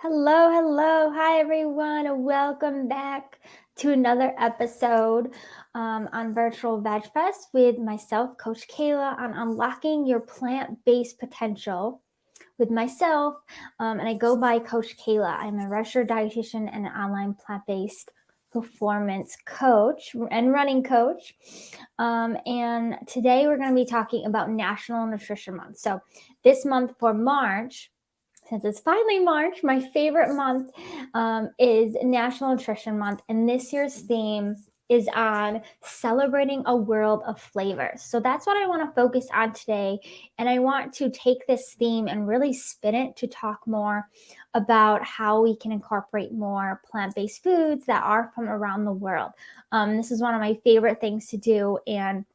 Hello, hello. Hi, everyone. and Welcome back to another episode on Virtual Veg Fest with myself, Coach Kayla, on unlocking your plant-based potential with myself. And I go by Coach Kayla. I'm a registered dietitian and an online plant-based performance coach and running coach. And today we're going to be talking about National Nutrition Month. So this month for March, since it's finally March, my favorite month is National Nutrition Month. And this year's theme is on celebrating a world of flavors. So that's what I want to focus on today. And I want to take this theme and really spin it to talk more about how we can incorporate more plant-based foods that are from around the world. This is one of my favorite things to do. And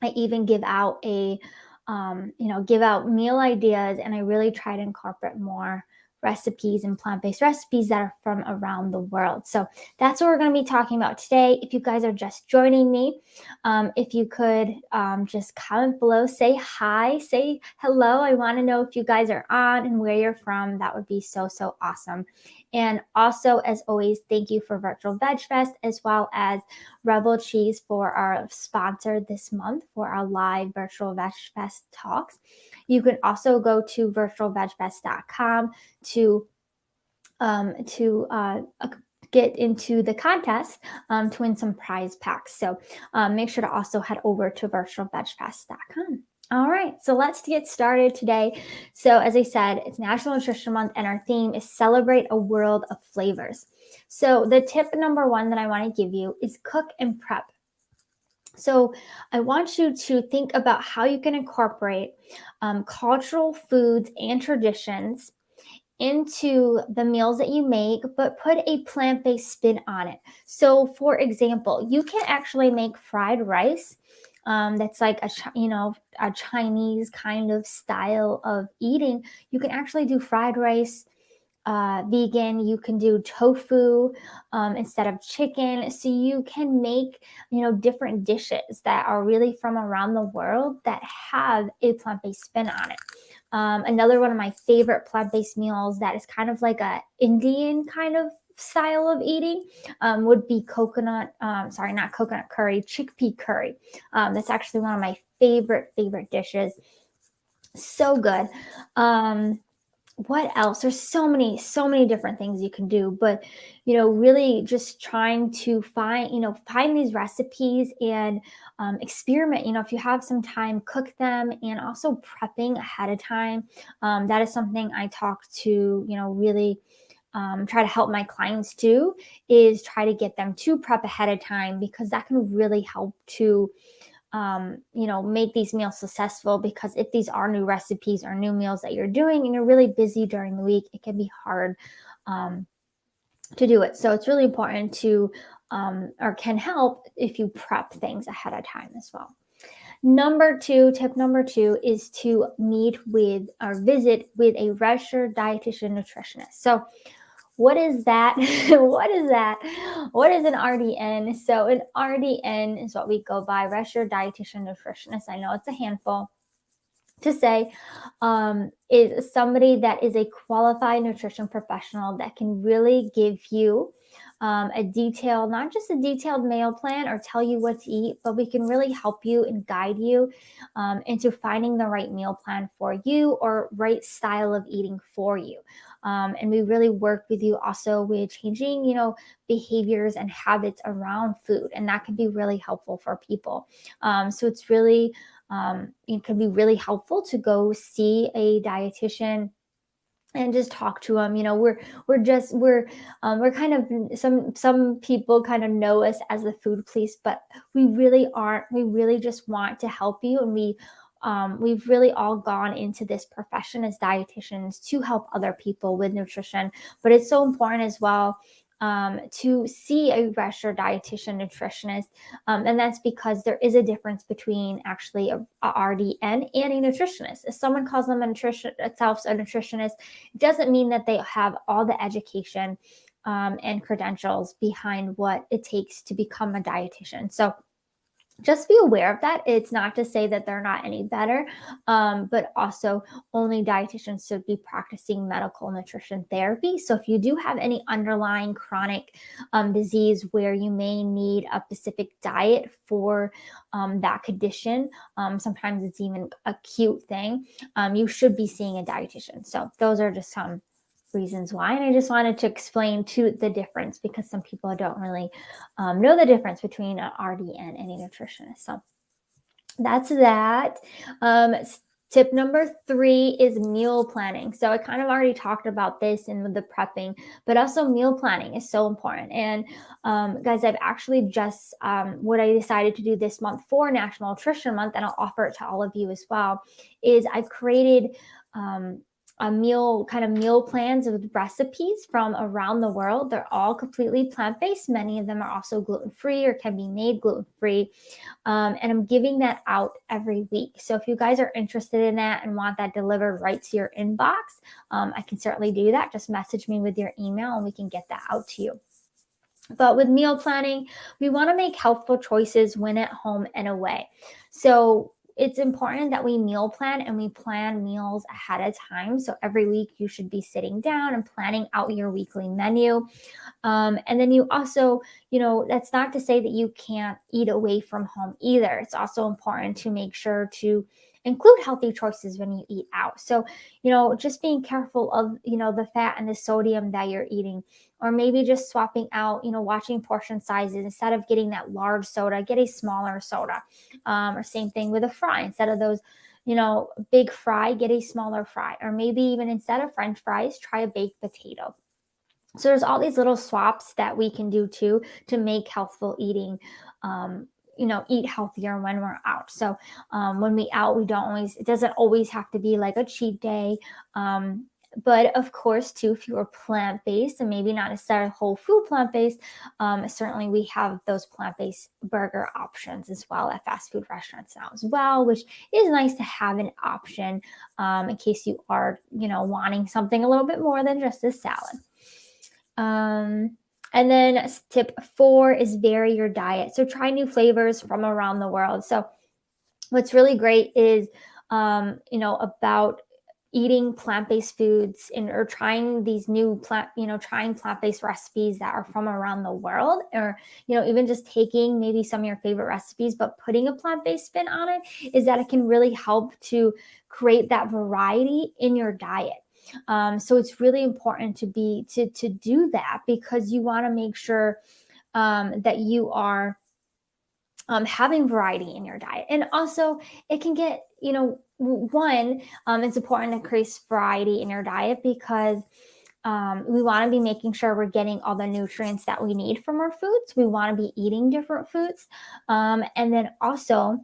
I even give out give out meal ideas, and I really try to incorporate more recipes and plant-based recipes that are from around the world. So that's what we're going to be talking about today. If you guys are just joining me, if you could just comment below, say hi, say hello. I want to know if you guys are on and where you're from. That would be so awesome. And also, as always, thank you for Virtual Veg Fest, as well as Rebel Cheese for our sponsor this month for our live Virtual Veg Fest talks. You can also go to virtualvegfest.com to get into the contest to win some prize packs. So make sure to also head over to virtualvegfest.com. All right, so let's get started today. So as I said, it's National Nutrition Month, and our theme is Celebrate a World of Flavors. So the tip number one that I want to give you is cook and prep. So I want you to think about how you can incorporate cultural foods and traditions into the meals that you make, but put a plant-based spin on it. So for example, you can actually make fried rice that's like a Chinese kind of style of eating. You can actually do fried rice vegan. You can do tofu instead of chicken. So you can make, different dishes that are really from around the world that have a plant-based spin on it. Another one of my favorite plant-based meals that is kind of like a Indian kind of style of eating would be not coconut curry, chickpea curry. That's actually one of my favorite dishes. So good. What else? There's so many different things you can do, but really just trying to find these recipes and experiment. If you have some time, cook them, and also prepping ahead of time. That is something I talk to really try to help my clients do, is try to get them to prep ahead of time, because that can really help to make these meals successful. Because if these are new recipes or new meals that you're doing and you're really busy during the week, it can be hard to do it. So it's really important to or can help if you prep things ahead of time as well. Tip number two is to meet with or visit with a registered dietitian nutritionist. So what is that? What is that? What is an RDN? So an RDN is what we go by, registered dietitian nutritionist. I know it's a handful to say, is somebody that is a qualified nutrition professional that can really give you not just a detailed meal plan or tell you what to eat, but we can really help you and guide you into finding the right meal plan for you or right style of eating for you. And we really work with you also with changing, behaviors and habits around food. And that can be really helpful for people. So it's really, it can be really helpful to go see a dietitian and just talk to them. We're kind of, some people kind of know us as the food police, but we really aren't. We really just want to help you. And we've really all gone into this profession as dietitians to help other people with nutrition. But it's so important as well to see a registered dietitian nutritionist. And that's because there is a difference between actually a RDN and a nutritionist. If someone calls them a nutritionist, it doesn't mean that they have all the education and credentials behind what it takes to become a dietitian. So just be aware of that. It's not to say that they're not any better, but also only dietitians should be practicing medical nutrition therapy. So if you do have any underlying chronic disease where you may need a specific diet for that condition, sometimes it's even a acute thing, you should be seeing a dietitian. So those are just some reasons why. And I just wanted to explain to the difference, because some people don't really know the difference between an RD and any nutritionist. So that's that. Tip number 3 is meal planning. So I kind of already talked about this in the prepping, but also meal planning is so important. And guys, I've actually just, what I decided to do this month for National Nutrition Month, and I'll offer it to all of you as well, is I've created a meal plans with recipes from around the world. They're all completely plant-based. Many of them are also gluten-free or can be made gluten-free. And I'm giving that out every week. So if you guys are interested in that and want that delivered right to your inbox, I can certainly do that. Just message me with your email and we can get that out to you. But with meal planning, we want to make healthful choices when at home and away. So it's important that we meal plan, and we plan meals ahead of time. So every week you should be sitting down and planning out your weekly menu. And then you also, that's not to say that you can't eat away from home either. It's also important to make sure to include healthy choices when you eat out. So, just being careful of, the fat and the sodium that you're eating, or maybe just swapping out, watching portion sizes. Instead of getting that large soda, get a smaller soda. Or same thing with a fry. Instead of those, big fry, get a smaller fry. Or maybe even instead of French fries, try a baked potato. So there's all these little swaps that we can do too to make healthful eating, eat healthier when we're out. So when we out, it doesn't always have to be like a cheat day. But of course, too, if you are plant-based and maybe not necessarily whole food plant-based, certainly we have those plant-based burger options as well at fast food restaurants now as well, which is nice to have an option in case you are, wanting something a little bit more than just a salad. And then tip 4 is vary your diet. So try new flavors from around the world. So what's really great is, about eating plant-based foods or trying these new trying plant-based recipes that are from around the world, or, even just taking maybe some of your favorite recipes, but putting a plant-based spin on it, is that it can really help to create that variety in your diet. So it's really important to do that, because you want to make sure that you are having variety in your diet. And also it can get, it's important to create variety in your diet because we want to be making sure we're getting all the nutrients that we need from our foods. We want to be eating different foods. And then also,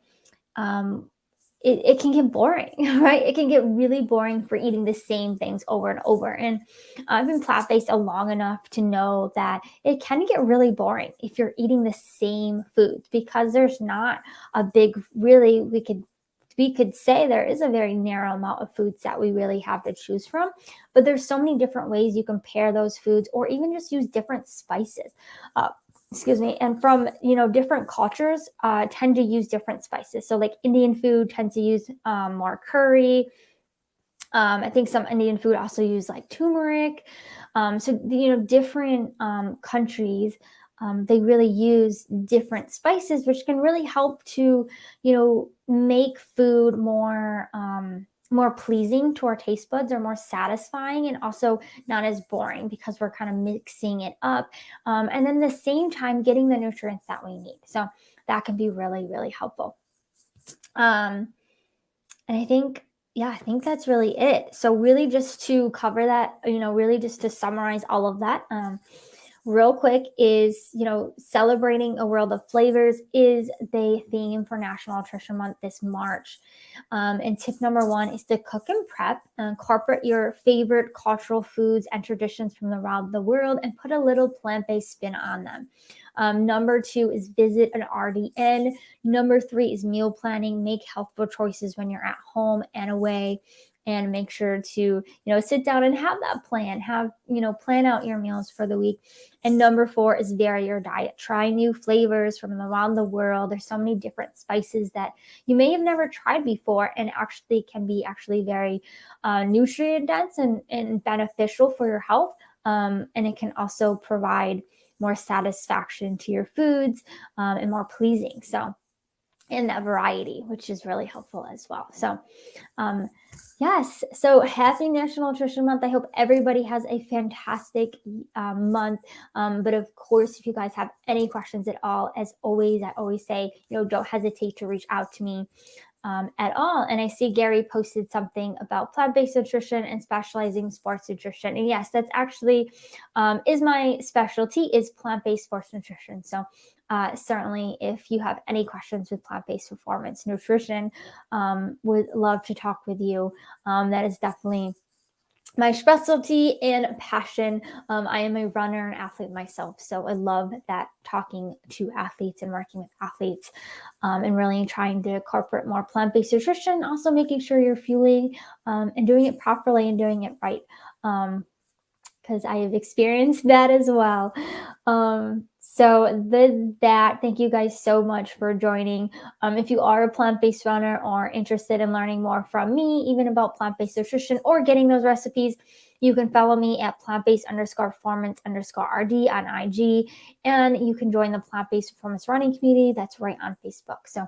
it can get boring, right? It can get really boring for eating the same things over and over. And I've been plant-based long enough to know that it can get really boring if you're eating the same foods, because there's not a big, really, we could say there is a very narrow amount of foods that we really have to choose from, but there's so many different ways you can pair those foods, or even just use different spices. And from, different cultures tend to use different spices. So like Indian food tends to use more curry. I think some Indian food also use like turmeric. So, different countries, they really use different spices, which can really help to, make food more pleasing to our taste buds, or more satisfying, and also not as boring, because we're kind of mixing it up. And then at the same time, getting the nutrients that we need. So that can be really, really helpful. And I think that's really it. So really just to cover that, really just to summarize all of that, real quick, is, celebrating a world of flavors is the theme for National Nutrition Month this March. And tip number 1 is to cook and prep, and incorporate your favorite cultural foods and traditions from around the world, and put a little plant-based spin on them. Number 2 is visit an RDN. Number 3 is meal planning. Make healthful choices when you're at home and away. and make sure to, sit down and have that plan, plan out your meals for the week. And number 4 is vary your diet. Try new flavors from around the world. There's so many different spices that you may have never tried before and actually can be very nutrient dense and beneficial for your health. And it can also provide more satisfaction to your foods, and more pleasing. So, and that variety, which is really helpful as well. So, yes. So happy National Nutrition Month. I hope everybody has a fantastic month. But of course, if you guys have any questions at all, as always, I always say, don't hesitate to reach out to me at all. And I see Gary posted something about plant-based nutrition and specializing in sports nutrition. And yes, that's actually is my specialty, is plant-based sports nutrition. So certainly if you have any questions with plant-based performance nutrition, would love to talk with you. That is definitely my specialty and passion. I am a runner and athlete myself, so I love that, talking to athletes and working with athletes, and really trying to incorporate more plant-based nutrition, also making sure you're fueling and doing it properly and doing it right, because I have experienced that as well. So with that, thank you guys so much for joining. If you are a plant-based runner or interested in learning more from me, even about plant-based nutrition or getting those recipes, you can follow me at plant-based_performance_RD on IG, and you can join the plant-based performance running community that's right on Facebook. So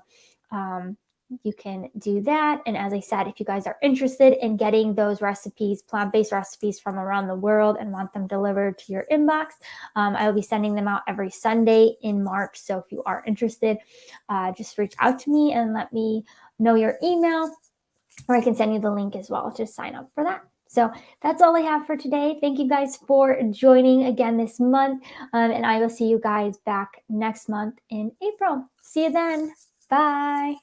you can do that. And as I said, if you guys are interested in getting those recipes, plant-based recipes from around the world, and want them delivered to your inbox, I will be sending them out every Sunday in March. So if you are interested, just reach out to me and let me know your email, or I can send you the link as well to sign up for that. So that's all I have for today. Thank you guys for joining again this month. And I will see you guys back next month in April. See you then. Bye.